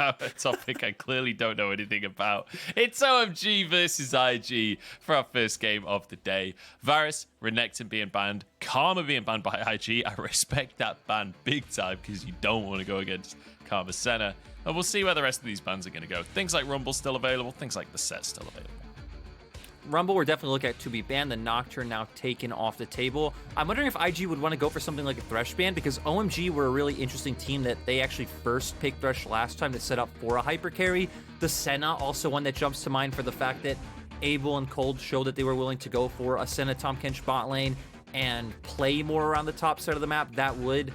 about a topic I clearly don't know anything about. It's OMG versus IG for our first game of the day. Varus, Renekton being banned, Karma being banned by IG. I respect that ban big time because you don't want to go against Karma Senna. And we'll see where the rest of these bans are going to go. Things like Rumble's still available, things like the set's still available. Rumble, we're definitely looking at to be banned. The Nocturne now taken off the table. I'm wondering if IG would want to go for something like a Thresh ban, because OMG were a really interesting team that they actually first picked Thresh last time to set up for a hyper carry. The Senna, also one that jumps to mind for the fact that Abel and Cold showed that they were willing to go for a Senna Tahm Kench bot lane and play more around the top side of the map. That would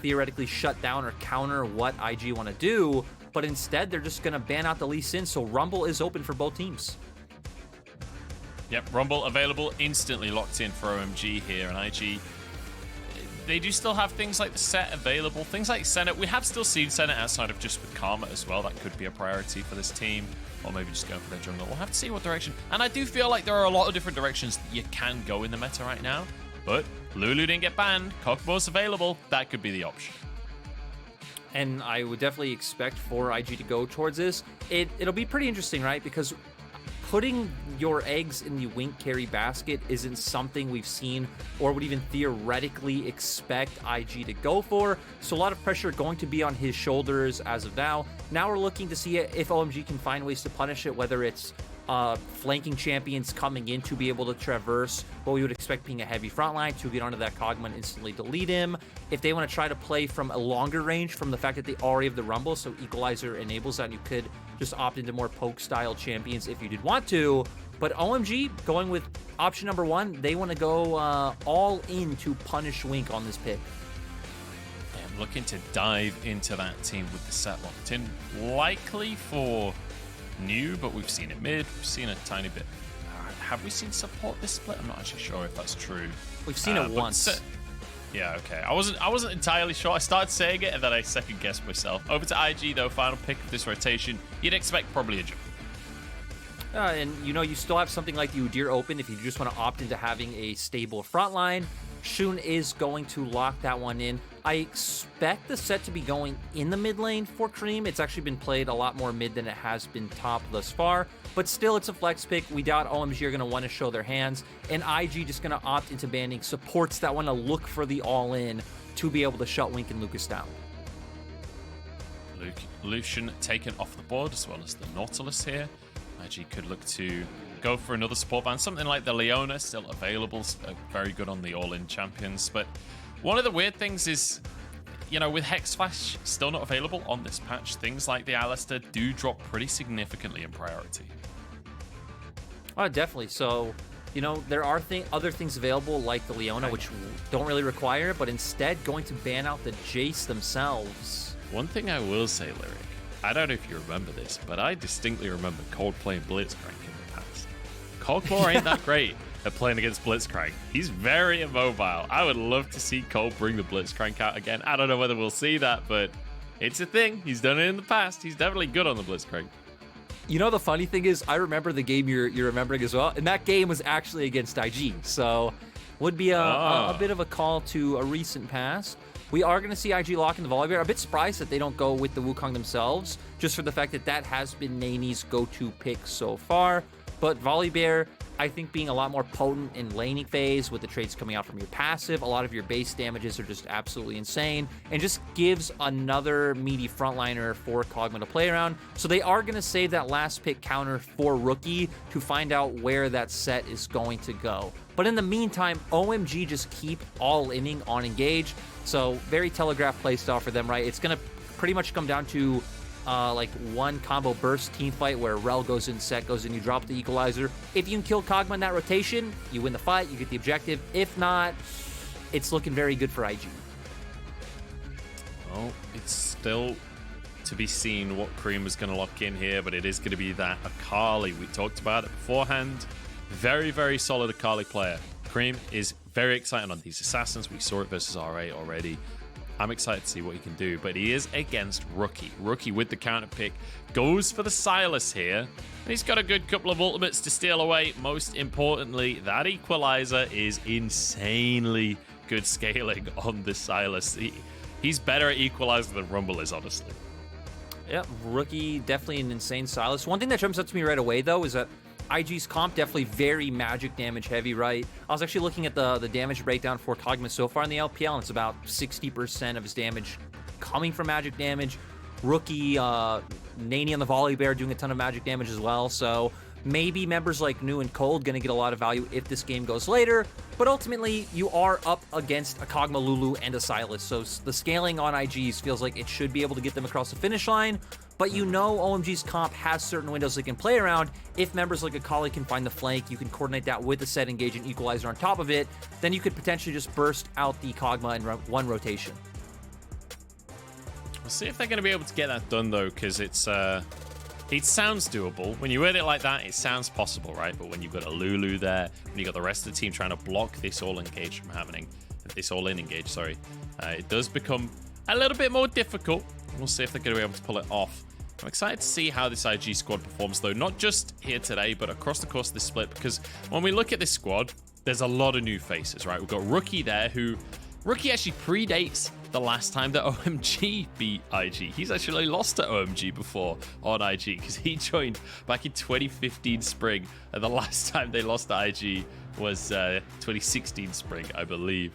theoretically shut down or counter what IG want to do, but instead they're just going to ban out the Lee Sin, so Rumble is open for both teams. Yep, Rumble available, instantly locked in for OMG here, and IG, they do still have things like the set available, things like Senna. We have still seen Senna outside of just with Karma as well. That could be a priority for this team, or maybe just going for their jungle. We'll have to see what direction. And I do feel like there are a lot of different directions that you can go in the meta right now, but Lulu didn't get banned, Cockbo's available, that could be the option. And I would definitely expect for IG to go towards this. It'll be pretty interesting, right? Because putting your eggs in the Wink carry basket isn't something we've seen or would even theoretically expect IG to go for. So a lot of pressure going to be on his shoulders as of now. Now we're looking to see if OMG can find ways to punish it, whether it's flanking champions coming in to be able to traverse what we would expect being a heavy front line to get onto that Kog'Maw and instantly delete him. If they want to try to play from a longer range from the fact that they already have the Rumble, so Equalizer enables that, and you could just opt into more poke style champions if you did want to. But OMG going with option number one, they want to go all in to punish Wink on this pick. I'm looking to dive into that team with the set locked in, likely for new, but we've seen it mid, we've seen a tiny bit. Have we seen support this split? I'm not actually sure if that's true. We've seen it once. Yeah, okay. I wasn't entirely sure. I started saying it and then I second guessed myself. Over to IG though, final pick of this rotation. You'd expect probably a jump. And you know, you still have something like the Udyr open if you just want to opt into having a stable front line. Shun is going to lock that one in. I expect the set to be going in the mid lane for Cream. It's actually been played a lot more mid than it has been top thus far, but still it's a flex pick. We doubt OMG are going to want to show their hands, and IG just going to opt into banning supports that want to look for the all-in to be able to shut Wink and Lucas down. Lucian taken off the board, as well as the Nautilus here. IG could look to go for another support ban, something like the Leona, still available, very good on the all-in champions. But one of the weird things is, you know, with Hex Flash still not available on this patch, things like the Alistair do drop pretty significantly in priority. Oh, definitely. So, you know, there are other things available like the Leona, which don't really require, but instead going to ban out the Jace themselves. One thing I will say, Lyric, I don't know if you remember this, but I distinctly remember Cold playing Blitzcrank in the past. Coldclaw ain't that great at playing against Blitzcrank. He's very immobile. I would love to see Cold bring the Blitzcrank out again. I don't know whether we'll see that, but it's a thing. He's done it in the past. He's definitely good on the Blitzcrank. You know, the funny thing is, I remember the game you're remembering as well, and that game was actually against IG, so would be a bit of a call to a recent past. We are going to see IG lock in the Volibear. A bit surprised that they don't go with the Wukong themselves, just for the fact that that has been Nani's go-to pick so far. But Volibear, I think, being a lot more potent in laning phase with the traits coming out from your passive, a lot of your base damages are just absolutely insane, and just gives another meaty frontliner for Kog'Maw to play around. So they are going to save that last pick counter for Rookie to find out where that set is going to go. But in the meantime, OMG just keep all-inning on Engage. So very telegraphed playstyle for them, right? It's going to pretty much come down to like one combo burst team fight where Rel goes in, Set goes in, you drop the Equalizer. If you can kill Kog'Maw in that rotation, you win the fight, you get the objective. If not, it's looking very good for IG. Well, it's still to be seen what Cream is going to lock in here, but it is going to be that Akali. We talked about it beforehand. Very, very solid Akali player. Cream is very excited on these assassins. We saw it versus RA already. I'm excited to see what he can do, but he is against Rookie. Rookie with the counter pick goes for the Sylas here, and he's got a good couple of ultimates to steal away. Most importantly, that Equalizer is insanely good scaling on the Sylas. He's better at Equalizer than Rumble is, honestly. Yeah, Rookie, definitely an insane stylist. One thing that jumps out to me right away, though, is that IG's comp definitely very magic damage heavy, right? I was actually looking at the damage breakdown for Kog'Maw so far in the LPL, and it's about 60% of his damage coming from magic damage. Rookie, Nani on the Volley Bear doing a ton of magic damage as well, so maybe members like New and Cold going to get a lot of value if this game goes later, but ultimately you are up against a Kog'Maw, Lulu, and a Sylas, so the scaling on IGs feels like it should be able to get them across the finish line, but you know OMG's comp has certain windows they can play around. If members like Akali can find the flank, you can coordinate that with the set engage and equalizer on top of it, then you could potentially just burst out the Kog'Maw in one rotation. We'll see if they're going to be able to get that done, though, because it sounds doable. When you word it like that, it sounds possible, right? But when you've got a Lulu there, when you've got the rest of the team trying to block this all-in engage from happening, it does become a little bit more difficult. We'll see if they're going to be able to pull it off. I'm excited to see how this IG squad performs, though, not just here today, but across the course of this split, because when we look at this squad, there's a lot of new faces, right? We've got Rookie there, Rookie actually predates the last time that OMG beat IG. He's actually lost to OMG before on IG because he joined back in 2015 spring, and the last time they lost to IG was 2016 spring, I believe.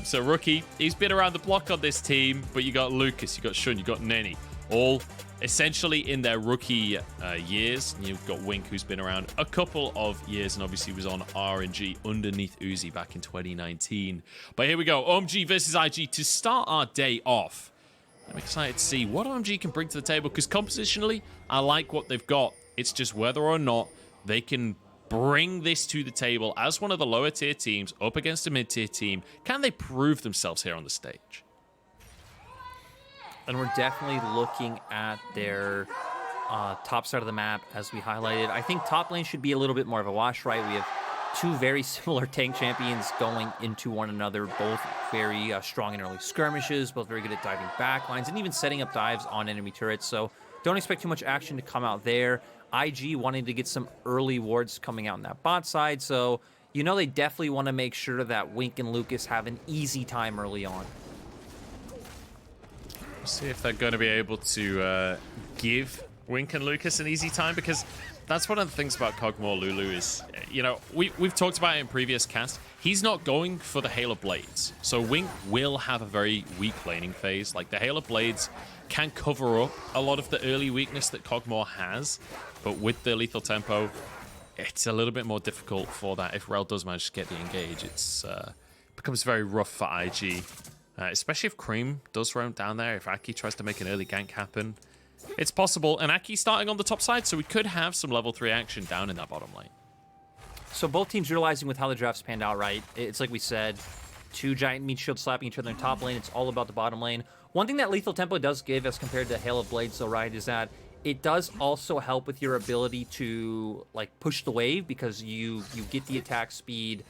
So Rookie, he's been around the block on this team, but you got Lucas, you got Shun, you got Neni, all essentially in their rookie years. You've got Wink, who's been around a couple of years and obviously was on RNG underneath Uzi back in 2019. But here we go, OMG versus IG to start our day off. I'm excited to see what OMG can bring to the table, because compositionally, I like what they've got. It's just whether or not they can bring this to the table as one of the lower tier teams up against a mid-tier team. Can they prove themselves here on the stage? And we're definitely looking at their top side of the map, as we highlighted. I think top lane should be a little bit more of a wash, right? We have two very similar tank champions going into one another, both very strong in early skirmishes, both very good at diving backlines, and even setting up dives on enemy turrets. So don't expect too much action to come out there. IG wanting to get some early wards coming out on that bot side, so you know they definitely want to make sure that Wink and Lucas have an easy time early on. See if they're going to be able to give Wink and Lucas an easy time, because that's one of the things about Kog'Maw Lulu is, you know, we've talked about it in previous casts. He's not going for the Hail of Blades. So Wink will have a very weak laning phase. Like, the Hail of Blades can cover up a lot of the early weakness that Kog'Maw has, but with the lethal tempo, it's a little bit more difficult for that. If Rel does manage to get the engage, it becomes very rough for IG. Especially if Cream does roam down there, if Aki tries to make an early gank happen. It's possible, and Aki starting on the top side, so we could have some level 3 action down in that bottom lane. So both teams realizing with how the drafts panned out, right? It's like we said, two giant meat shields slapping each other in top lane. It's all about the bottom lane. One thing that lethal tempo does give as compared to Hail of Blades, though, right, is that it does also help with your ability to like push the wave, because you get the attack speed,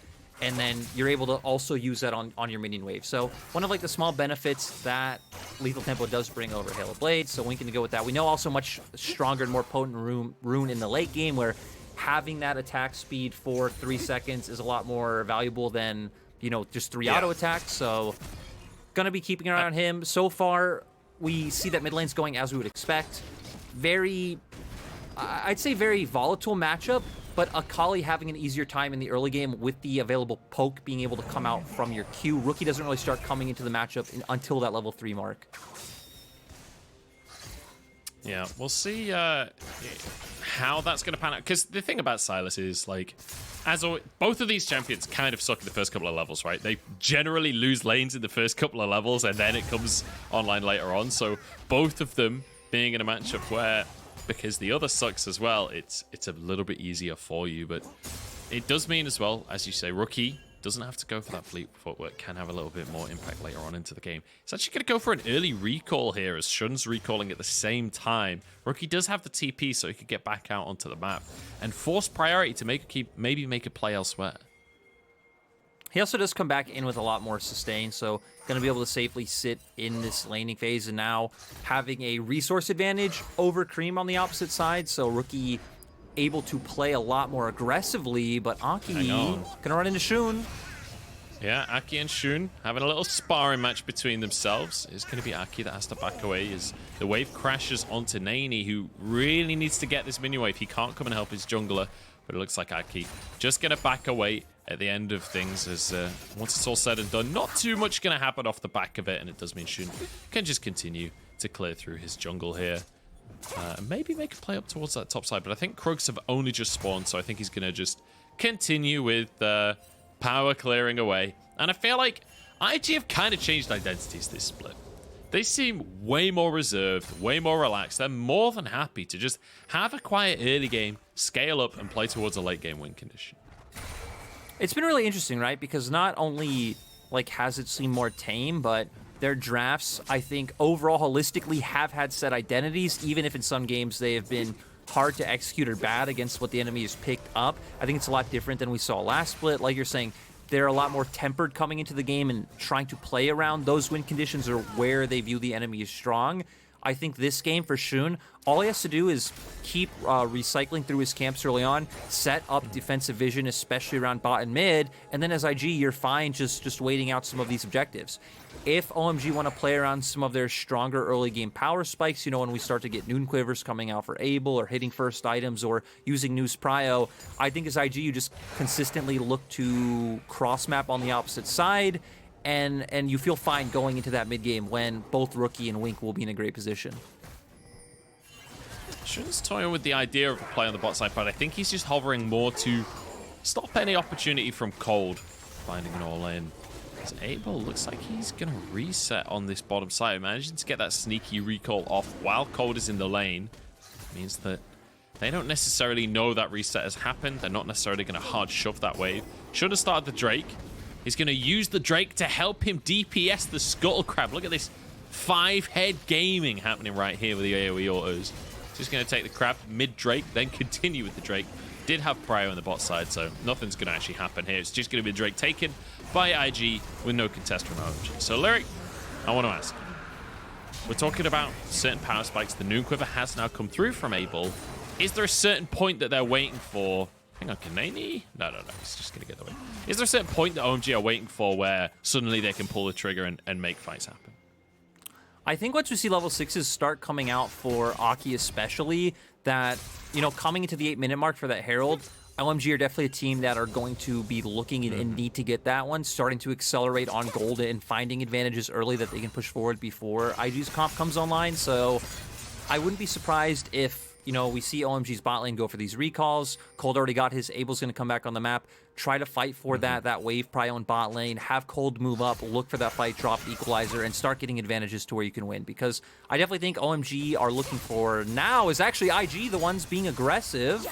and then you're able to also use that on your minion wave. So one of like the small benefits that lethal tempo does bring over Hail of Blades, so Wink can go with that. We know also much stronger and more potent rune in the late game, where having that attack speed for 3 seconds is a lot more valuable than, you know, just 3 auto attacks. So gonna be keeping an eye on him. So far, we see that mid lane's going as we would expect. Very, I'd say very volatile matchup, but Akali having an easier time in the early game with the available poke being able to come out from your Q. Rookie doesn't really start coming into the matchup until that level 3 mark. Yeah, we'll see how that's going to pan out. Because the thing about Sylas is, like, as always, both of these champions kind of suck in the first couple of levels, right? They generally lose lanes in the first couple of levels, and then it comes online later on. So both of them being in a matchup where, because the other sucks as well, it's a little bit easier for you. But it does mean as well, as you say, Rookie doesn't have to go for that fleet footwork, can have a little bit more impact later on into the game. He's actually going to go for an early recall here, as Shun's recalling at the same time. Rookie does have the TP, so he could get back out onto the map and force priority to maybe make a play elsewhere. He also does come back in with a lot more sustain, so going to be able to safely sit in this laning phase, and now having a resource advantage over Cream on the opposite side, so Rookie able to play a lot more aggressively, but Aki gonna run into Shun. Yeah, Aki and Shun having a little sparring match between themselves. It's going to be Aki that has to back away as the wave crashes onto Nani, who really needs to get this mini wave. He can't come and help his jungler, but it looks like Aki just going to back away at the end of things as once it's all said and done, not too much going to happen off the back of it, and it does mean Shun can just continue to clear through his jungle here. Maybe make a play up towards that top side, but I think Krugs have only just spawned, so I think he's going to just continue with power clearing away. And I feel like IG have kind of changed identities this split. They seem way more reserved, way more relaxed. They're more than happy to just have a quiet early game, scale up, and play towards a late game win condition. It's been really interesting, right? Because not only like has it seemed more tame, but their drafts, I think, overall holistically have had set identities, even if in some games they have been hard to execute or bad against what the enemy has picked up. I think it's a lot different than we saw last split. Like you're saying, they're a lot more tempered coming into the game and trying to play around those win conditions or where they view the enemy as strong. I think this game for Shun, all he has to do is keep recycling through his camps early on, set up defensive vision, especially around bot and mid, and then as IG, you're fine just waiting out some of these objectives. If OMG want to play around some of their stronger early game power spikes, you know, when we start to get Noon Quivers coming out for Abel or hitting first items or using News Prio, I think as IG, you just consistently look to cross map on the opposite side, and you feel fine going into that mid game when both Rookie and Wink will be in a great position. Shun's toying with the idea of a play on the bot side, but I think he's just hovering more to stop any opportunity from Cold finding an all-in. As Abel looks like he's going to reset on this bottom side, managing to get that sneaky recall off while Cold is in the lane. Means that they don't necessarily know that reset has happened. They're not necessarily going to hard shove that wave. Should have started the Drake. He's going to use the Drake to help him DPS the Scuttle Crab. Look at this 5-head gaming happening right here with the AoE autos. Just going to take the Crab mid-Drake, then continue with the Drake. Did have Prio on the bot side, so nothing's going to actually happen here. It's just going to be the Drake taken by IG with no contest from OMG. So, Lyric, I want to ask. We're talking about certain power spikes. The Noon Quiver has now come through from Abel. Is there a certain point that they're waiting for? Hang on, can Nani? No. He's just going to get the win. Is there a certain point that OMG are waiting for where suddenly they can pull the trigger and make fights happen? I think once we see level 6s start coming out for Aki especially, that, you know, coming into the 8-minute mark for that Herald, OMG are definitely a team that are going to be looking and need to get that one, starting to accelerate on gold and finding advantages early that they can push forward before IG's comp comes online. So I wouldn't be surprised if, you know, we see OMG's bot lane go for these recalls. Cold already got his. Abel's going to come back on the map, try to fight for that wave prio in bot lane, have Cold move up, look for that fight drop equalizer, and start getting advantages to where you can win. Because I definitely think OMG are looking for now is actually IG the ones being aggressive.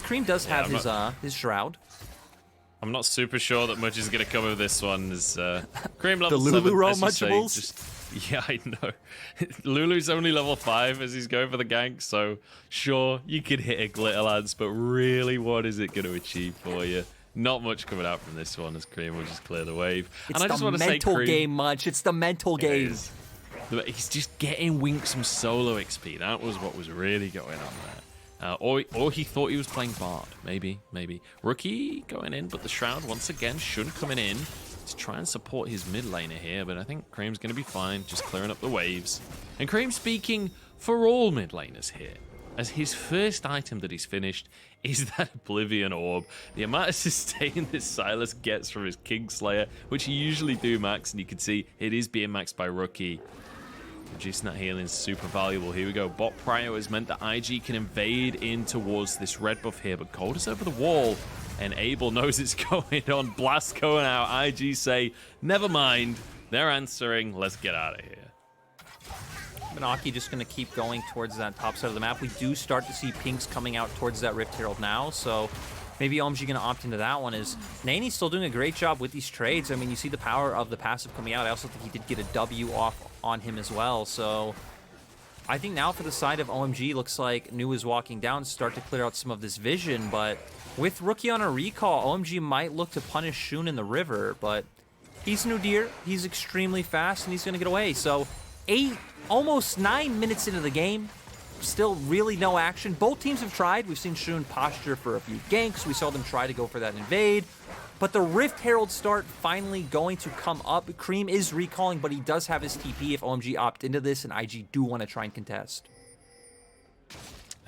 Cream does have his Shroud. I'm not super sure that much is going to come of this one. As Cream level the 7, Lulu roll as you say, munchables? Yeah, I know. Lulu's only level 5 as he's going for the gank, so sure, you could hit a glitter, lads, but really, what is it going to achieve for you? Not much coming out from this one as Cream will just clear the wave. It's and I just the want to say, mental Cream, game, Munch. It's the mental game. He's just getting Wink some solo XP. That was what was really going on there. Or he thought he was playing Bard. Maybe. Rookie going in, but the Shroud once again shouldn't coming in to try and support his mid laner here, but I think Cream's going to be fine, just clearing up the waves. And Cream speaking for all mid laners here, as his first item that he's finished is that Oblivion Orb. The amount of sustain that Silas gets from his Kingslayer, which he usually do max, and you can see it is being maxed by Rookie. Reducing that healing is super valuable. Here we go. Bot Prio has meant that IG can invade in towards this red buff here, but Cold is over the wall, and Abel knows it's going on. Blast going out. IG say, never mind. They're answering. Let's get out of here. Manaki just going to keep going towards that top side of the map. We do start to see pinks coming out towards that Rift Herald now, so maybe OMG going to opt into that one. Is Nani's still doing a great job with these trades. I mean, you see the power of the passive coming out. I also think he did get a W off on him as well, so I think now for the side of OMG, looks like Nu is walking down, start to clear out some of this vision, but with Rookie on a recall, OMG might look to punish Shun in the river, but he's Nudir, he's extremely fast, and he's going to get away. So almost 9 minutes into the game, still really no action. Both teams have tried. We've seen Shun posture for a few ganks. We saw them try to go for that invade. But the Rift Herald start finally going to come up. Cream is recalling, but he does have his TP if OMG opt into this, and IG do want to try and contest.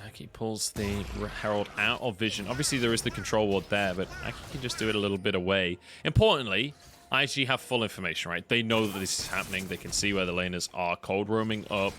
Aki pulls the Herald out of vision. Obviously, there is the control ward there, but Aki can just do it a little bit away. Importantly, IG have full information, right? They know that this is happening. They can see where the laners are. Cold roaming up.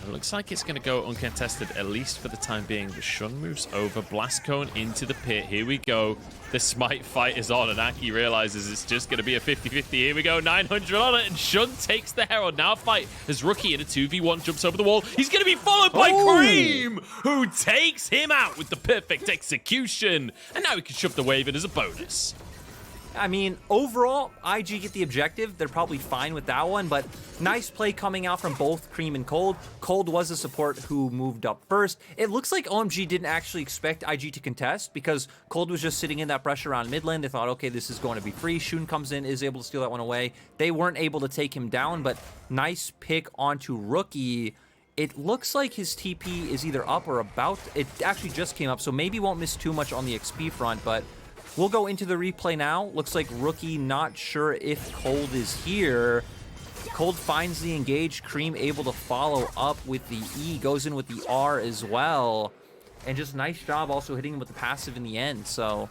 It looks like it's going to go uncontested, at least for the time being. The Shun moves over. Blast Cone into the pit. Here we go. The Smite fight is on, and Aki realizes it's just going to be a 50-50. Here we go. 900 on it, and Shun takes the Herald. Now fight as Rookie in a 2v1 jumps over the wall. He's going to be followed by Cream, who takes him out with the perfect execution. And now he can shove the wave in as a bonus. I mean, overall, IG get the objective. They're probably fine with that one, but nice play coming out from both Cream and Cold. Cold was a support who moved up first. It looks like OMG didn't actually expect IG to contest because Cold was just sitting in that pressure around mid lane. They thought, okay, this is going to be free. Shun comes in, is able to steal that one away. They weren't able to take him down, but nice pick onto Rookie. It looks like his TP is either up or about. It actually just came up, so maybe won't miss too much on the XP front, but we'll go into the replay now. Looks like Rookie not sure if Cold is here. Cold finds the engage. Cream able to follow up with the E. Goes in with the R as well. And just nice job also hitting him with the passive in the end. So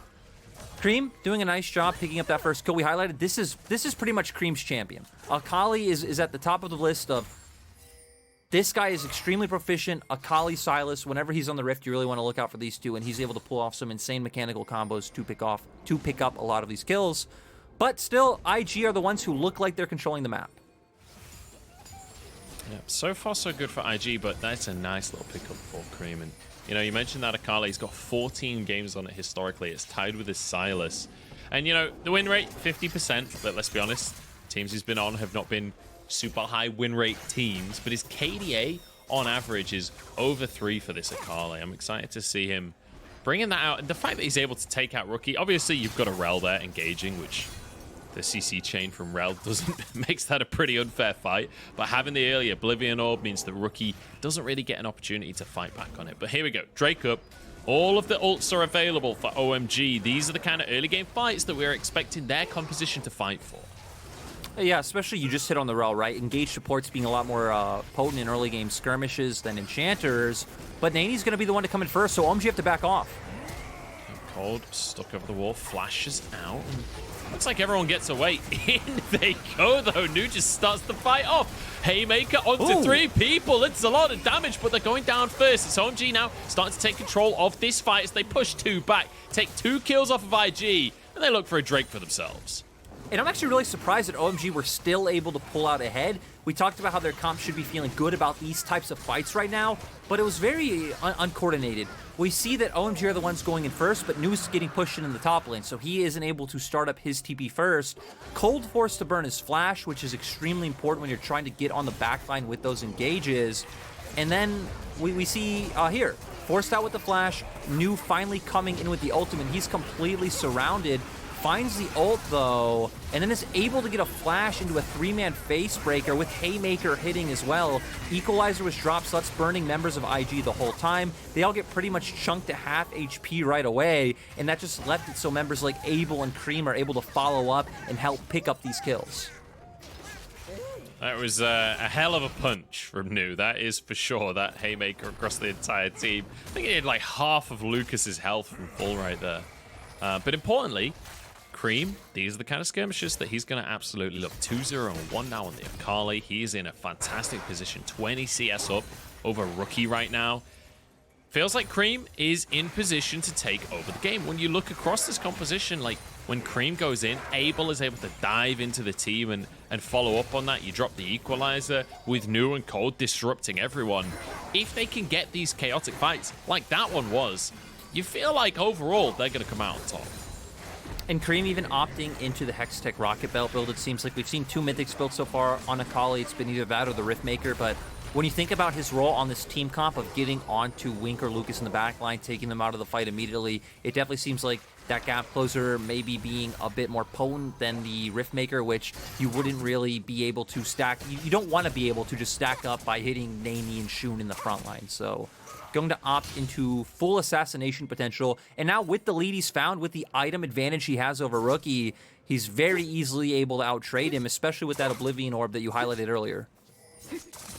Cream doing a nice job picking up that first kill. We highlighted this is pretty much Cream's champion. Akali is at the top of the list of this guy is extremely proficient. Akali, Sylas, whenever he's on the Rift, you really want to look out for these two, and he's able to pull off some insane mechanical combos to pick up a lot of these kills. But still, IG are the ones who look like they're controlling the map. Yeah, so far so good for IG, but that's a nice little pickup for Cream. And you know, you mentioned that Akali's got 14 games on it historically. It's tied with his Sylas. And you know, the win rate 50%, but let's be honest, teams he's been on have not been super high win rate teams, but his KDA on average is over 3 for this Akali. I'm excited to see him bringing that out, and the fact that he's able to take out Rookie. Obviously you've got a Rel there engaging, which the CC chain from Rel makes that a pretty unfair fight, but having the early Oblivion Orb means that Rookie doesn't really get an opportunity to fight back on it. But here we go, Drake up. All of the ults are available for OMG. These are the kind of early game fights that we're expecting their composition to fight for. Yeah, especially you just hit on the Rel, right? Engage supports being a lot more potent in early game skirmishes than enchanters, but Nani's going to be the one to come in first, so OMG have to back off. Cold stuck over the wall, flashes out, and looks like everyone gets away. In they go, though. Nu just starts the fight off. Haymaker onto 3 people. It's a lot of damage, but they're going down first. It's OMG now starting to take control of this fight as they push 2 back, take 2 kills off of IG, and they look for a Drake for themselves. And I'm actually really surprised that OMG were still able to pull out ahead. We talked about how their comp should be feeling good about these types of fights right now, but it was very uncoordinated. We see that OMG are the ones going in first, but Nu's getting pushed in the top lane, so he isn't able to start up his TP first. Cold forced to burn his flash, which is extremely important when you're trying to get on the backline with those engages. And then we see here, forced out with the flash, Nu finally coming in with the ultimate. He's completely surrounded. Finds the ult though, and then is able to get a flash into a 3-man face breaker with Haymaker hitting as well. Equalizer was dropped, so that's burning members of IG the whole time. They all get pretty much chunked to half HP right away, and that just left it so members like Abel and Cream are able to follow up and help pick up these kills. That was a hell of a punch from Nu. That is for sure. That Haymaker across the entire team. I think he had like half of Lucas's health from full right there. But importantly, Cream, these are the kind of skirmishes that he's going to absolutely love. 2-0-1 now on the Akali. He's in a fantastic position. 20 CS up over Rookie right now. Feels like Cream is in position to take over the game. When you look across this composition, like when Cream goes in, Abel is able to dive into the team and follow up on that. You drop the equalizer with Nu and Cold disrupting everyone. If they can get these chaotic fights like that one was, you feel like overall they're going to come out on top. And Cream even opting into the Hextech Rocket Belt build. It seems like we've seen 2 mythics built so far on Akali. It's been either that or the Riftmaker, but when you think about his role on this team comp of getting onto Wink or Lucas in the backline, taking them out of the fight immediately, it definitely seems like that gap closer maybe being a bit more potent than the Rift Maker, which you wouldn't really be able to stack. You don't want to be able to just stack up by hitting Nani and Shun in the front line. So going to opt into full assassination potential. And now with the lead he's found, with the item advantage he has over Rookie, he's very easily able to out-trade him, especially with that Oblivion Orb that you highlighted earlier.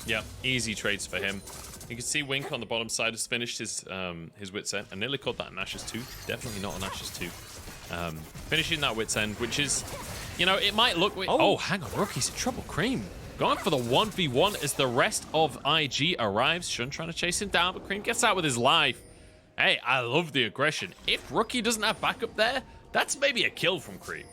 Yeah, easy trades for him. You can see Wink on the bottom side has finished his Wit's End. I nearly called that an Ashes 2. Definitely not an Ashes 2. Finishing that Wit's End, which is, you know, it might look... Oh, hang on. Rookie's in trouble. Cream going for the 1v1 as the rest of IG arrives. Shun trying to chase him down, but Cream gets out with his life. Hey, I love the aggression. If Rookie doesn't have backup there, that's maybe a kill from Cream.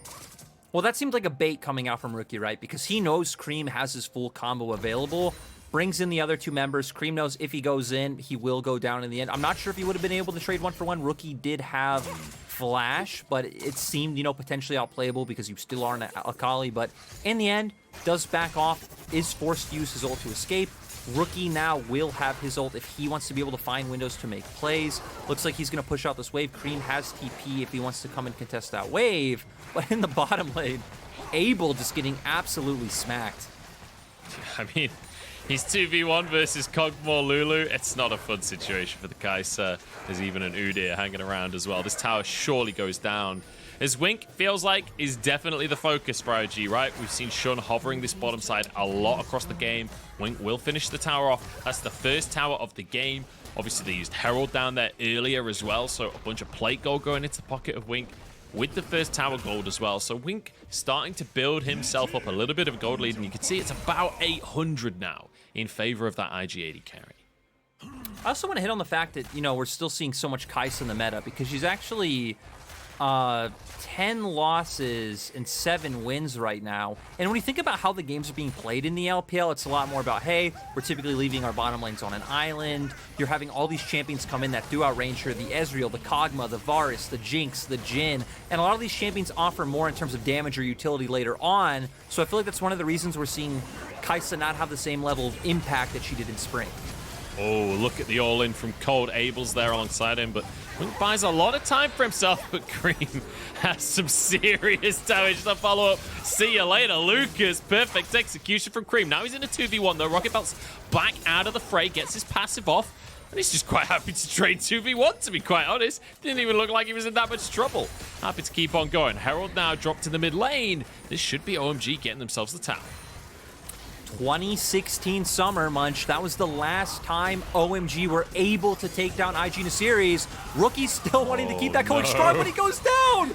Well, that seemed like a bait coming out from Rookie, right? Because he knows Cream has his full combo available. Brings in the other two members. Cream knows if he goes in, he will go down in the end. I'm not sure if he would have been able to trade 1-for-1. Rookie did have Flash, but it seemed, you know, potentially outplayable because you still are an Akali. But in the end, does back off, is forced to use his ult to escape. Rookie now will have his ult if he wants to be able to find windows to make plays. Looks like he's going to push out this wave. Cream has TP if he wants to come and contest that wave. But in the bottom lane, Abel just getting absolutely smacked. I mean, he's 2v1 versus Kog'Maw Lulu. It's not a fun situation for the Kai'Sa. There's even an Udyr hanging around as well. This tower surely goes down. As Wink feels like is definitely the focus for IG, right? We've seen Shun hovering this bottom side a lot across the game. Wink will finish the tower off. That's the first tower of the game. Obviously, they used Herald down there earlier as well, so a bunch of plate gold going into the pocket of Wink with the first tower gold as well. So Wink starting to build himself up a little bit of a gold lead, and you can see it's about 800 now in favor of that IG-80 carry. I also want to hit on the fact that, you know, we're still seeing so much Kai'Sa in the meta because she's actually 10 losses and 7 wins right now. And when you think about how the games are being played in the LPL, it's a lot more about, hey, we're typically leaving our bottom lanes on an island. You're having all these champions come in that do outrange her, the Ezreal, the Kog'Maw, the Varus, the Jinx, the Jhin. And a lot of these champions offer more in terms of damage or utility later on. So I feel like that's one of the reasons we're seeing Kai'Sa not have the same level of impact that she did in Spring. Oh, look at the all-in from Cold. Abel's there alongside him, but Wink buys a lot of time for himself, but Cream has some serious damage to follow up. See you later, Lucas. Perfect execution from Cream. Now he's in a 2v1, though. Rocket Belt's back out of the fray, gets his passive off, and he's just quite happy to trade 2v1, to be quite honest. Didn't even look like he was in that much trouble. Happy to keep on going. Herald now dropped to the mid lane. This should be OMG getting themselves the tower. 2016 Summer, Munch. That was the last time OMG were able to take down IG in a series. Rookie still wanting to keep that going strong, but he goes down.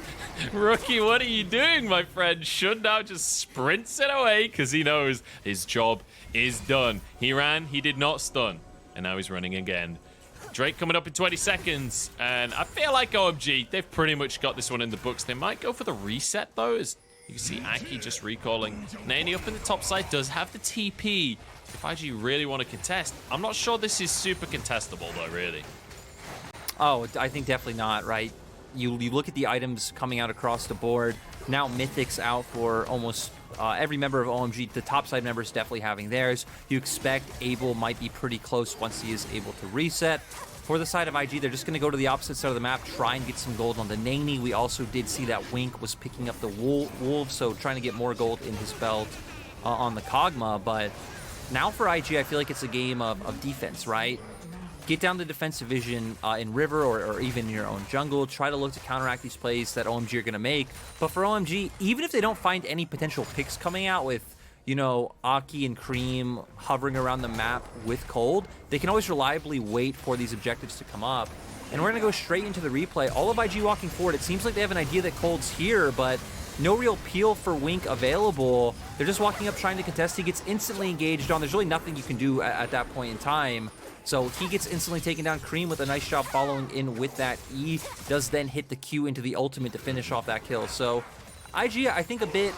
Rookie, what are you doing, my friend? Should now just sprints it away because he knows his job is done. He ran, he did not stun, and now he's running again. Drake coming up in 20 seconds, and I feel like OMG, they've pretty much got this one in the books. They might go for the reset, though, as you can see Aki just recalling. Nani up in the top side does have the TP. If IG really want to contest, I'm not sure this is super contestable, though, really. Oh, I think definitely not, right? You look at the items coming out across the board. Now Mythic's out for almost every member of OMG. The top side members definitely having theirs. You expect Abel might be pretty close once he is able to reset. For the side of IG, they're just going to go to the opposite side of the map, try and get some gold on the Nani. We also did see that Wink was picking up the Wolves, so trying to get more gold in his belt on the Kog'Maw. But now for IG, I feel like it's a game of defense, right? Get down the defensive vision in River or even in your own jungle. Try to look to counteract these plays that OMG are going to make. But for OMG, even if they don't find any potential picks coming out with, you know, Aki and Cream hovering around the map with Cold, they can always reliably wait for these objectives to come up. And we're going to go straight into the replay. All of IG walking forward. It seems like they have an idea that Cold's here, but no real peel for Wink available. They're just walking up trying to contest. He gets instantly engaged on. There's really nothing you can do at that point in time. So he gets instantly taken down. Cream with a nice job following in with that E. Does then hit the Q into the ultimate to finish off that kill. So IG, I think a bit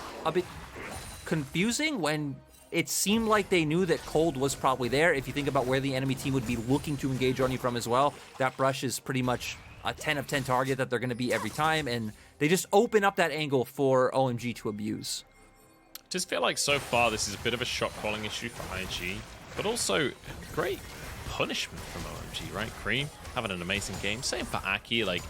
confusing when it seemed like they knew that Cold was probably there. If you think about where the enemy team would be looking to engage on you from as well, that brush is pretty much a 10 of 10 target that they're going to be every time, and they just open up that angle for OMG to abuse. Just feel like so far this is a bit of a shot calling issue for IG. but also great punishment from OMG, right? Cream having an amazing game. Same for Aki. Like,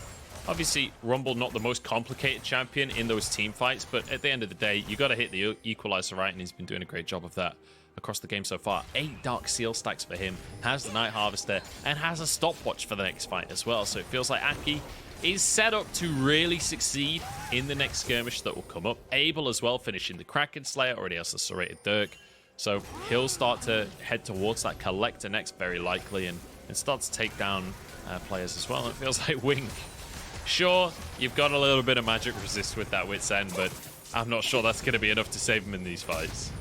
obviously, Rumble not the most complicated champion in those team fights, but at the end of the day, you got to hit the equalizer right, and he's been doing a great job of that across the game so far. 8 Dark Seal stacks for him, has the Night Harvester, and has a stopwatch for the next fight as well. So it feels like Aki is set up to really succeed in the next skirmish that will come up. Abel as well, finishing the Kraken Slayer, already has the Serrated Dirk. So he'll start to head towards that Collector next, very likely, and start to take down players as well. And it feels like Wing. Sure, you've got a little bit of magic resist with that Wit's End, but I'm not sure that's going to be enough to save him in these fights.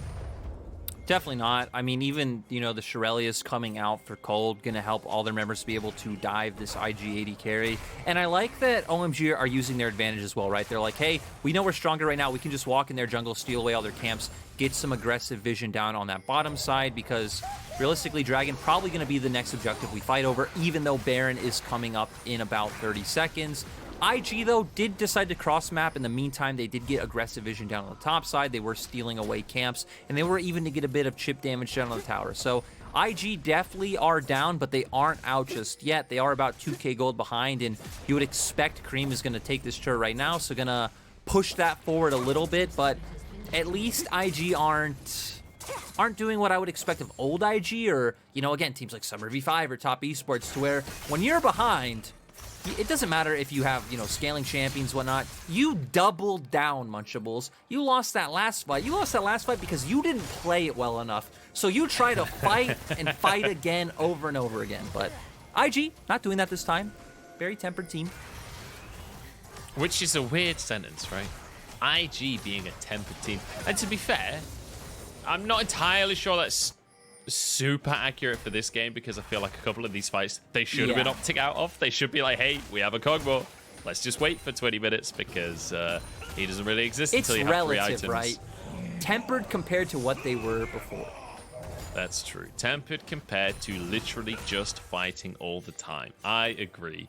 Definitely not. I mean, even, you know, the Shirelius coming out for Cold, going to help all their members to be able to dive this IG-80 carry. And I like that OMG are using their advantage as well, right? They're like, hey, we know we're stronger right now. We can just walk in their jungle, steal away all their camps, get some aggressive vision down on that bottom side, because realistically, Dragon probably going to be the next objective we fight over, even though Baron is coming up in about 30 seconds. IG, though, did decide to cross-map. In the meantime, they did get aggressive vision down on the top side. They were stealing away camps, and they were even to get a bit of chip damage down on the tower. So IG definitely are down, but they aren't out just yet. They are about 2k gold behind, and you would expect Cream is going to take this turret right now, so going to push that forward a little bit, but at least IG aren't doing what I would expect of old IG, or, you know, again, teams like Summer V5 or Top Esports, to where when you're behind, it doesn't matter if you have, you know, scaling champions, whatnot. You doubled down, Munchables. You lost that last fight. You lost that last fight because you didn't play it well enough. So you try to fight and fight again over and over again. But IG, not doing that this time. Very tempered team. Which is a weird sentence, right? IG being a tempered team. And to be fair, I'm not entirely sure that's super accurate for this game, because I feel like a couple of these fights they should have been opting out of. They should be like, hey, we have a Kog'Maw, let's just wait for 20 minutes because he doesn't really exist until you have 3 items. Right? Tempered compared to what they were before. That's true. Tempered compared to literally just fighting all the time. I agree.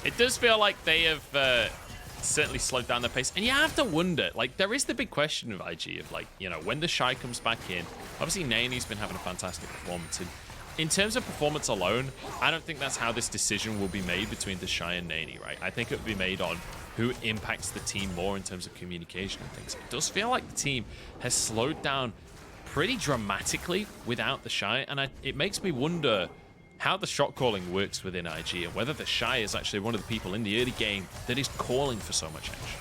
It does feel like they have certainly slowed down the pace, and you have to wonder, like, there is the big question of IG of, like, you know, when the Shy comes back in. Obviously Nani's been having a fantastic performance, and in terms of performance alone, I don't think that's how this decision will be made between the Shy and Nani, right? I think it will be made on who impacts the team more in terms of communication and things. It does feel like the team has slowed down pretty dramatically without the Shy, and it makes me wonder how the shot calling works within IG, and whether the Shy is actually one of the people in the early game that is calling for so much edge.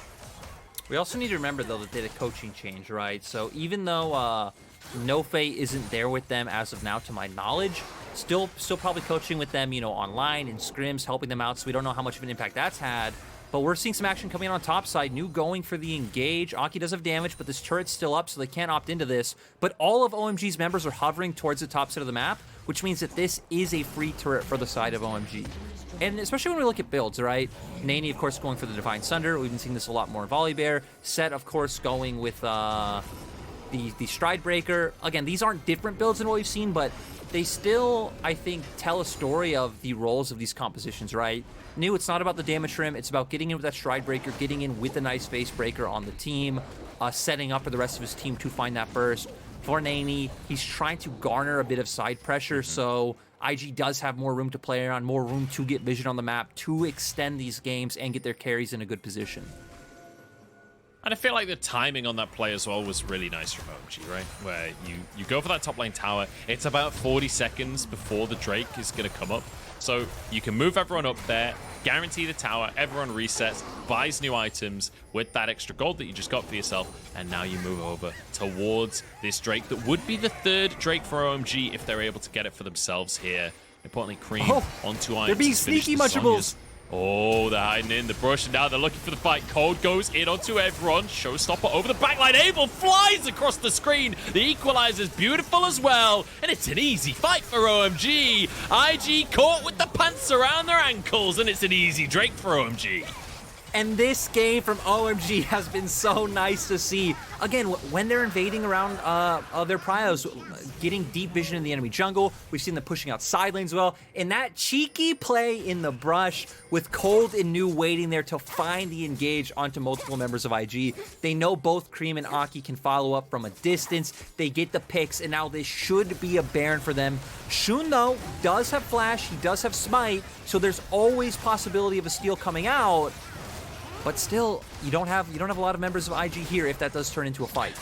We also need to remember, though, that they did a coaching change, right? So even though Nofe isn't there with them as of now, to my knowledge, still probably coaching with them, you know, online in scrims, helping them out, so we don't know how much of an impact that's had. But we're seeing some action coming in on top side. New going for the engage. Aki does have damage, but this turret's still up, so they can't opt into this. But all of OMG's members are hovering towards the top side of the map, which means that this is a free turret for the side of OMG. And especially when we look at builds, right? Nani, of course, going for the Divine Sunder. We've been seeing this a lot more in Volibear. Set, of course, going with the Stride Breaker. Again, these aren't different builds than what we've seen, but they still, I think, tell a story of the roles of these compositions, right? New, it's not about the damage trim. It's about getting in with that Stride Breaker, getting in with a nice face breaker on the team, setting up for the rest of his team to find that burst. For Nani, he's trying to garner a bit of side pressure, so IG does have more room to play around, more room to get vision on the map, to extend these games and get their carries in a good position. And I feel like the timing on that play as well was really nice from OMG, right? Where you go for that top lane tower. It's about 40 seconds before the Drake is going to come up. So you can move everyone up there, guarantee the tower, everyone resets, buys new items with that extra gold that you just got for yourself, and now you move over towards this Drake that would be the 3rd Drake for OMG if they're able to get it for themselves here. Importantly, Cream on 2 items. They're being sneaky, Munchables. Oh, they're hiding in the brush, and now they're looking for the fight. Cold goes in onto everyone. Showstopper over the backline. Abel flies across the screen. The equalizer's beautiful as well, and it's an easy fight for OMG. IG caught with the pants around their ankles, and it's an easy Drake for OMG. And this game from OMG has been so nice to see. Again, when they're invading around their pryos, getting deep vision in the enemy jungle, we've seen them pushing out side lanes well. And that cheeky play in the brush with Cold and New waiting there to find the engage onto multiple members of IG. They know both Cream and Aki can follow up from a distance. They get the picks, and now this should be a Baron for them. Shun, though, does have Flash, he does have Smite, so there's always possibility of a steal coming out. But still, you don't have a lot of members of IG here if that does turn into a fight.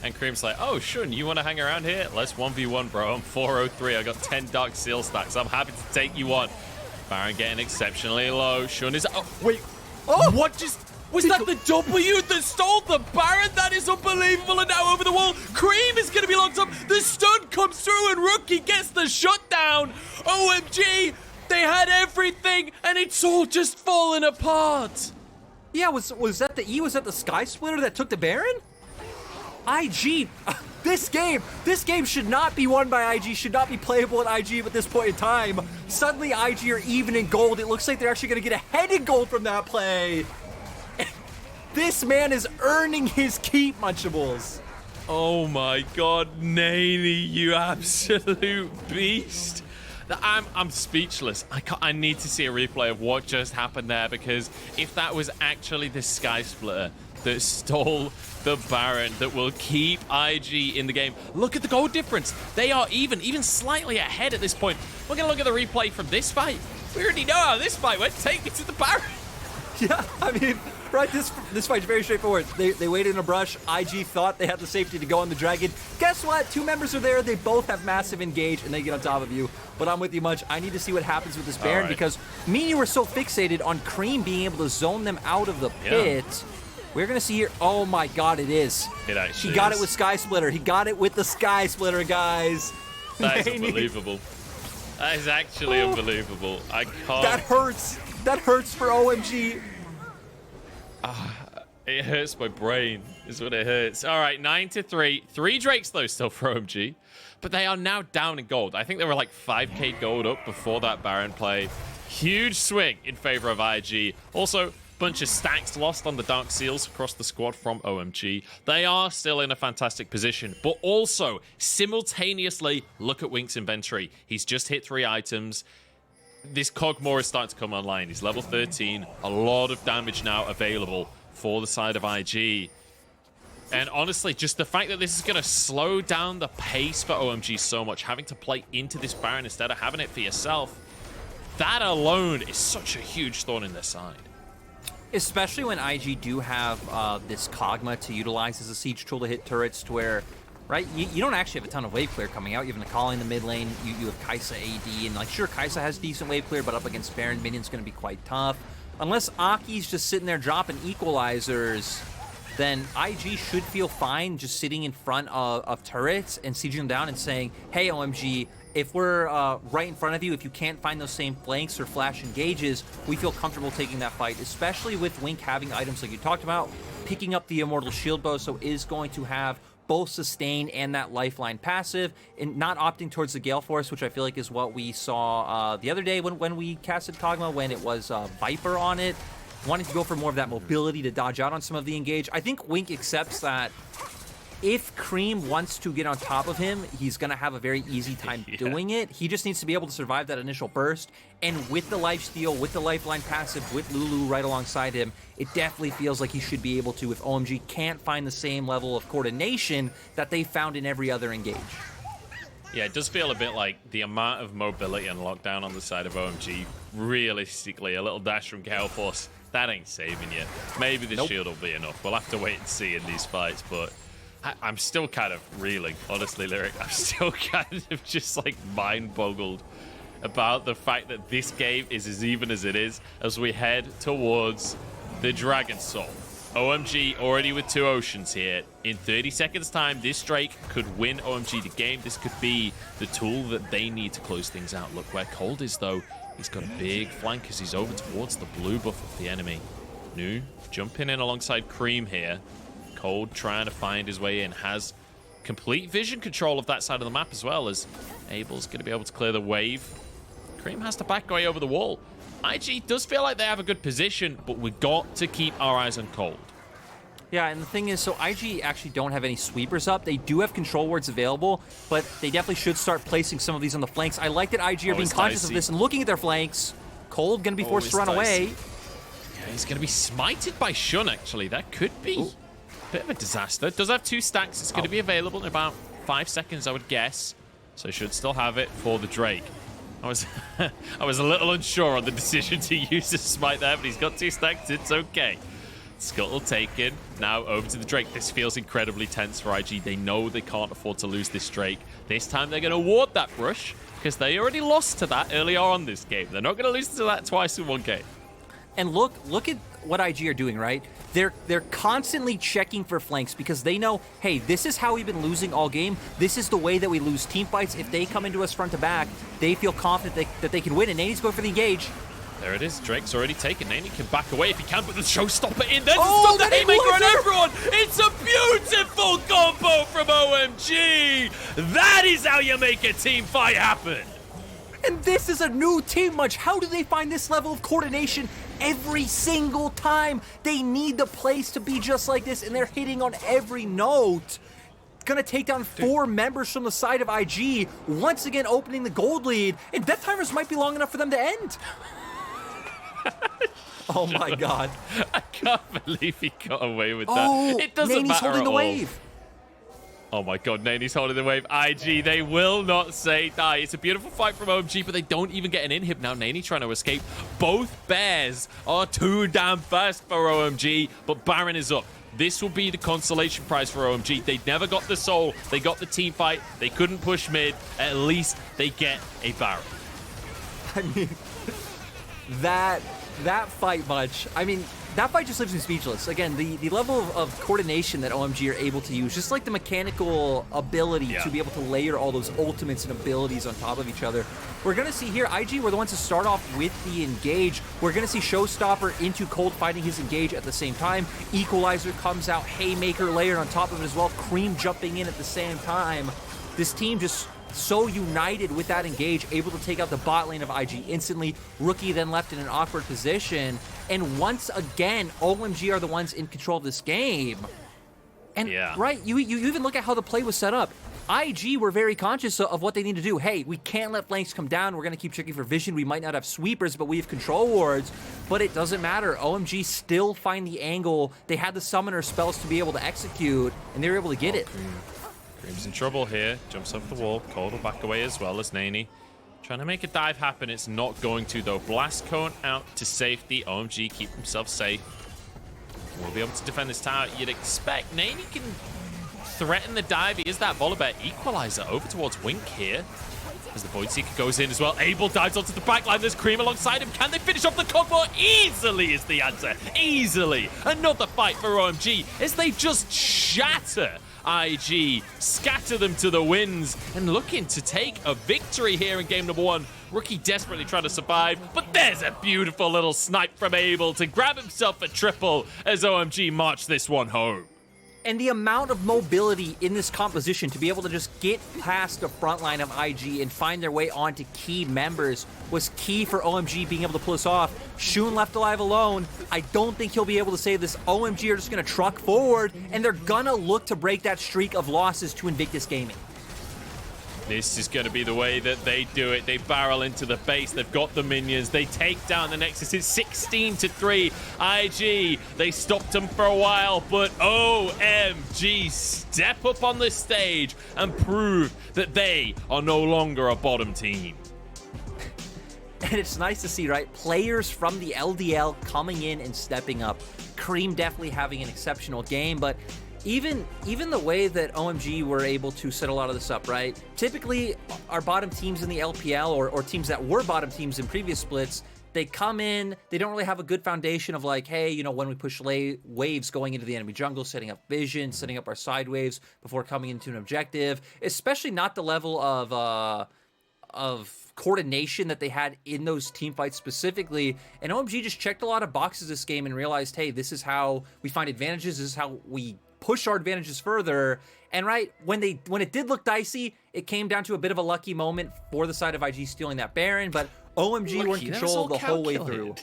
And Cream's like, oh, Shun, you want to hang around here? Let's 1v1, bro. I'm 403. I got 10 Dark Seal stacks. I'm happy to take you on. Baron getting exceptionally low. Shun is... Oh, wait. Oh! What just... Was that the W that stole the Baron? That is unbelievable. And now over the wall, Cream is going to be locked up. The stun comes through and Rookie gets the shutdown. OMG, they had everything and it's all just falling apart. Yeah, was that the E? Was that the Sky Splitter that took the Baron? IG, this game should not be won by IG, should not be playable at IG at this point in time. Suddenly IG are even in gold. It looks like they're actually going to get ahead in gold from that play. This man is earning his keep, Munchables. Oh my God, Naney, you absolute beast. I'm speechless. I need to see a replay of what just happened there, because if that was actually the Sky Splitter that stole the Baron that will keep IG in the game. Look at the gold difference. They are even slightly ahead at this point. We're going to look at the replay from this fight. We already know how this fight went. Take it to the Baron. Yeah, I mean, right, this fight's very straightforward. They waited in a brush. IG thought they had the safety to go on the Dragon. Guess what? Two members are there. They both have massive engage, and they get on top of you. But I'm with you, Munch. I need to see what happens with this Baron, because me and you were so fixated on Cream being able to zone them out of the pit. Yeah. We're going to see here. Oh, my God, it is. It actually He got it with Sky Splitter. He got it with the Sky Splitter, guys. That is unbelievable. That is actually unbelievable. I can't. That hurts. That hurts for OMG. It hurts my brain, is what it hurts. All right, 9-3. 3 Drakes, though, still for OMG. But they are now down in gold. I think they were like 5k gold up before that Baron play. Huge swing in favor of IG. Also, bunch of stacks lost on the Dark Seals across the squad from OMG. They are still in a fantastic position, but also simultaneously look at Wink's inventory. He's just hit 3 items. This Cogmore is starting to come online. He's level 13. A lot of damage now available for the side of IG. And honestly, just the fact that this is going to slow down the pace for OMG so much, having to play into this Baron instead of having it for yourself, that alone is such a huge thorn in their side. Especially when IG do have this Kog'Maw to utilize as a siege tool to hit turrets, to where, right, you don't actually have a ton of wave clear coming out. You have Nakali in the mid lane, you have Kai'Sa AD, and like, sure, Kai'Sa has decent wave clear, but up against Baron minion's going to be quite tough. Unless Aki's just sitting there dropping equalizers, then IG should feel fine just sitting in front of turrets and sieging them down and saying, hey, OMG, if we're right in front of you, if you can't find those same flanks or flash engages, we feel comfortable taking that fight, especially with Wink having items like you talked about, picking up the Immortal Shield Bow, so is going to have both sustain and that lifeline passive, and not opting towards the Gale Force, which I feel like is what we saw the other day when we casted Kog'Maw, when it was Viper on it, wanting to go for more of that mobility to dodge out on some of the engage. I think Wink accepts that if Cream wants to get on top of him, he's going to have a very easy time doing it. He just needs to be able to survive that initial burst. And with the lifesteal, with the lifeline passive, with Lulu right alongside him, it definitely feels like he should be able to if OMG can't find the same level of coordination that they found in every other engage. Yeah, it does feel a bit like the amount of mobility and lockdown on the side of OMG. Realistically, a little dash from Gale Force, that ain't saving you. Maybe the shield will be enough. We'll have to wait and see in these fights, but I'm still kind of reeling, honestly, Lyric. I'm still kind of just like mind-boggled about the fact that this game is as even as it is as we head towards the Dragon Soul. OMG already with 2 oceans here. In 30 seconds time, this Drake could win OMG the game. This could be the tool that they need to close things out. Look where Cold is, though. He's got a big flank as he's over towards the blue buff of the enemy. Nu jumping in alongside Cream here. Cold trying to find his way in. Has complete vision control of that side of the map as well, as Abel's going to be able to clear the wave. Cream has to back away over the wall. IG does feel like they have a good position, but we got to keep our eyes on Cold. Yeah, and the thing is, so IG actually don't have any sweepers up. They do have control wards available, but they definitely should start placing some of these on the flanks. I like that IG are being conscious of this and looking at their flanks. Cold going to be forced to run away. Yeah, he's going to be smited by Shun, actually. That could be a bit of a disaster. Does have 2 stacks. It's going to be available in about 5 seconds, I would guess. So should still have it for the Drake. I was a little unsure on the decision to use the smite there, but he's got 2 stacks. It's okay. Scuttle taken. Now over to the Drake. This feels incredibly tense for IG. They know they can't afford to lose this Drake. This time they're going to ward that brush because they already lost to that earlier on this game. They're not going to lose to that twice in one game. And look at what IG are doing, right? They're constantly checking for flanks because they know, hey, this is how we've been losing all game. This is the way that we lose team fights. If they come into us front to back, they feel confident that they can win. And Nady's going for the engage. There it is. Drake's already taken. Nany can back away if he can, but the showstopper in there. Oh, the haymaker on everyone. It's a beautiful combo from OMG. That is how you make a team fight happen. And this is a new team match. How do they find this level of coordination every single time? They need the place to be just like this, and they're hitting on every note. Gonna take down 4 members from the side of IG, once again opening the gold lead, and death timers might be long enough for them to end. Oh my god. I can't believe he got away with that. Oh, It doesn't Nany's matter holding at the all. wave. Oh my god, Nany's holding the wave. IG, they will not say die. It's a beautiful fight from OMG, but they don't even get an inhib now. Nany trying to escape. Both bears are too damn fast for OMG, but Baron is up. This will be the consolation prize for OMG. They never got the soul. They got the team fight. They couldn't push mid. At least they get a Baron. I mean, that fight much. I mean, that fight just leaves me speechless. Again, the level of coordination that OMG are able to use, just like the mechanical ability to be able to layer all those ultimates and abilities on top of each other. We're going to see here, IG were the ones to start off with the engage. We're going to see Showstopper into Cold fighting his engage at the same time. Equalizer comes out, Haymaker layered on top of it as well. Cream jumping in at the same time. This team just so united with that engage, able to take out the bot lane of IG instantly. Rookie then left in an awkward position. And once again, OMG are the ones in control of this game. And right, you even look at how the play was set up. IG were very conscious of what they need to do. Hey, we can't let flanks come down. We're going to keep checking for vision. We might not have sweepers, but we have control wards. But it doesn't matter. OMG still find the angle. They had the summoner spells to be able to execute, and they were able to get it. Cream's in trouble here. Jumps off the wall. Cold will back away as well as Nany. Trying to make a dive happen. It's not going to, though. Blast Cone out to safety. OMG keep himself safe. We'll be able to defend this tower. You'd expect Nany can threaten the dive. He is that Volibear equalizer over towards Wink here. As the Void Seeker goes in as well. Abel dives onto the backline. There's Cream alongside him. Can they finish off the combo? Easily is the answer. Easily. Another fight for OMG as they just shatter IG, scatter them to the winds, and looking to take a victory here in game number 1. Rookie desperately trying to survive, but there's a beautiful little snipe from Abel to grab himself a triple as OMG march this one home. And the amount of mobility in this composition to be able to just get past the front line of IG and find their way onto key members was key for OMG being able to pull this off. Shun left alive alone. I don't think he'll be able to save this. OMG are just going to truck forward, and they're going to look to break that streak of losses to Invictus Gaming. This is going to be the way that they do it. They barrel into the base. They've got the minions. They take down the Nexus. It's 16-3. IG, they stopped them for a while, but OMG step up on the stage and prove that they are no longer a bottom team. And it's nice to see, right? Players from the LDL coming in and stepping up. Cream definitely having an exceptional game, but even the way that OMG were able to set a lot of this up, right? Typically, our bottom teams in the LPL or teams that were bottom teams in previous splits, they come in, they don't really have a good foundation of like, hey, you know, when we push waves going into the enemy jungle, setting up vision, setting up our side waves before coming into an objective, especially not the level of coordination that they had in those team fights specifically. And OMG just checked a lot of boxes this game and realized, hey, this is how we find advantages, this is how we push our advantages further. And right, when it did look dicey, it came down to a bit of a lucky moment for the side of IG stealing that Baron, but OMG were in control the whole way through.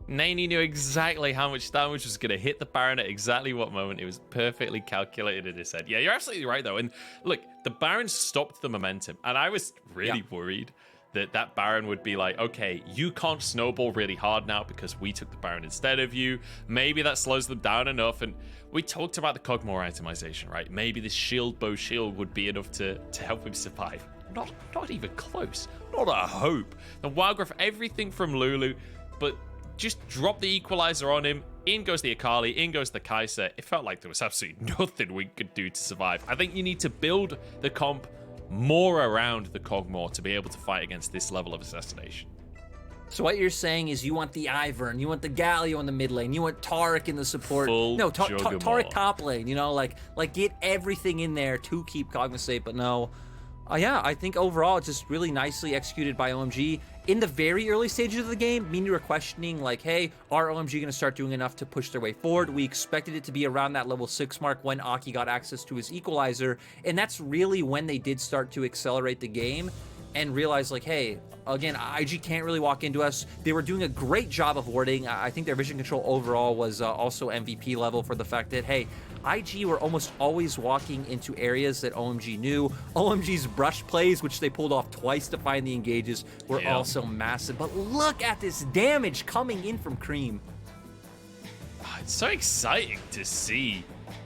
Naney knew exactly how much damage was going to hit the Baron at exactly what moment. It was perfectly calculated in his head. Yeah, you're absolutely right, though. And look, the Baron stopped the momentum. And I was really worried that Baron would be like, okay, you can't snowball really hard now because we took the Baron instead of you. Maybe that slows them down enough. And we talked about the Cogmore itemization, right? Maybe this shield bow shield would be enough to help him survive. Not even close. Not a hope. The Wildgraph, everything from Lulu, but just drop the equalizer on him. In goes the Akali, in goes the Kai'Sa. It felt like there was absolutely nothing we could do to survive. I think you need to build the comp more around the Cogmore to be able to fight against this level of assassination. So what you're saying is you want the Ivern, you want the Galio in the mid lane, you want Taric in the support. No, Taric top lane, you know, like get everything in there to keep Kog'Maw safe, but no. Yeah, I think overall it's just really nicely executed by OMG. In the very early stages of the game, me and you were questioning, like, hey, are OMG going to start doing enough to push their way forward? We expected it to be around that level 6 mark when Aki got access to his equalizer, and that's really when they did start to accelerate the game and realize, like, hey, again, IG can't really walk into us. They were doing a great job of warding. I think their vision control overall was also MVP level for the fact that, hey, IG were almost always walking into areas that OMG knew. OMG's brush plays, which they pulled off twice to find the engages, were also massive. But look at this damage coming in from Cream. It's so exciting to see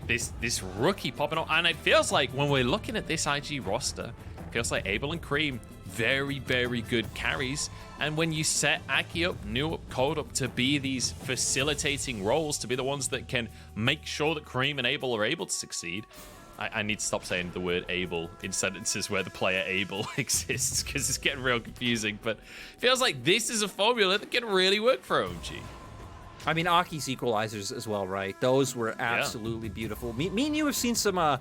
this rookie popping up. And it feels like when we're looking at this IG roster, it feels like Abel and Cream, very, very good carries. And when you set Aki up, New up, Cold up to be these facilitating roles, to be the ones that can make sure that Cream and Abel are able to succeed. I need to stop saying the word Abel in sentences where the player Abel exists because it's getting real confusing. But it feels like this is a formula that can really work for OMG. I mean, Aki's equalizers as well, right? Those were absolutely beautiful. Me and you have seen some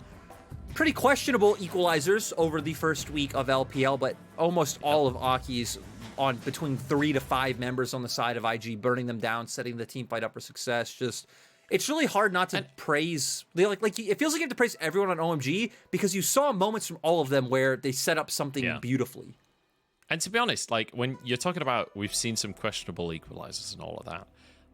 pretty questionable equalizers over the first week of LPL, but almost all of Aki's on between 3 to 5 members on the side of IG, burning them down, setting the team fight up for success. Just, it's really hard not to praise. Like it feels like you have to praise everyone on OMG because you saw moments from all of them where they set up something beautifully. And to be honest, like when you're talking about, we've seen some questionable equalizers and all of that.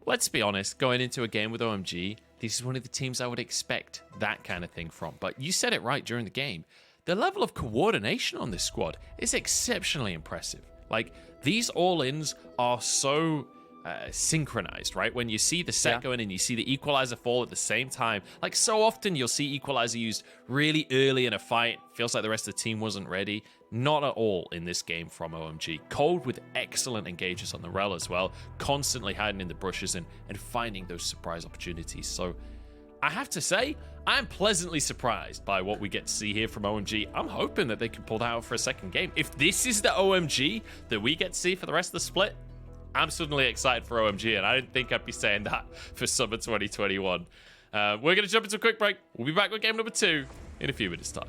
Let's be honest, going into a game with OMG, this is one of the teams I would expect that kind of thing from. But you said it right during the game. The level of coordination on this squad is exceptionally impressive. Like, these all-ins are so synchronized, right? When you see the set going and you see the equalizer fall at the same time, like so often you'll see equalizer used really early in a fight. Feels like the rest of the team wasn't ready. Not at all in this game from OMG. Cold with excellent engages on the rel as well, constantly hiding in the brushes and finding those surprise opportunities. So I have to say, I'm pleasantly surprised by what we get to see here from OMG. I'm hoping that they can pull that out for a second game. If this is the OMG that we get to see for the rest of the split, I'm suddenly excited for OMG, and I didn't think I'd be saying that for Summer 2021. We're going to jump into a quick break. We'll be back with game number 2 in a few minutes' time.